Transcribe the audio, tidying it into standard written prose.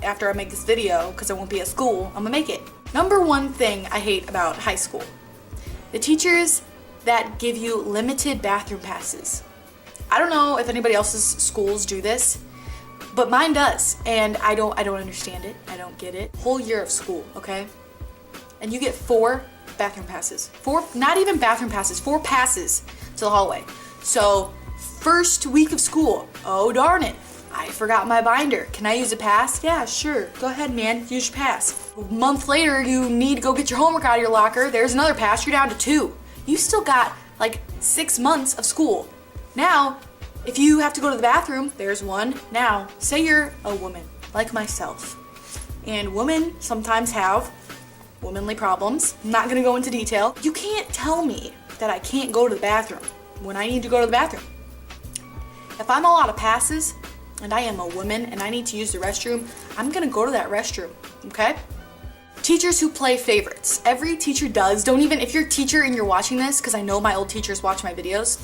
after I make this video, because I won't be at school, I'm gonna make it. Number one thing I hate about high school: the teachers that give you limited bathroom passes. I don't know if anybody else's schools do this, but mine does, and I don't understand it. I don't get it. Whole year of school, okay? And you get 4 bathroom passes. 4, not even bathroom passes, 4 passes to the hallway. So, first week of school, oh darn it, I forgot my binder. Can I use a pass? Yeah, sure. Go ahead, man. Use your pass. A month later, you need to go get your homework out of your locker. There's another pass. You're down to 2. You still got like 6 months of school. Now, if you have to go to the bathroom, there's 1. Now, say you're a woman, like myself. And women sometimes have womanly problems. I'm not gonna go into detail. You can't tell me that I can't go to the bathroom when I need to go to the bathroom. If I'm all out of passes, and I am a woman and I need to use the restroom, I'm gonna go to that restroom, okay? Teachers who play favorites. Every teacher does. Don't even, if you're a teacher and you're watching this, because I know my old teachers watch my videos,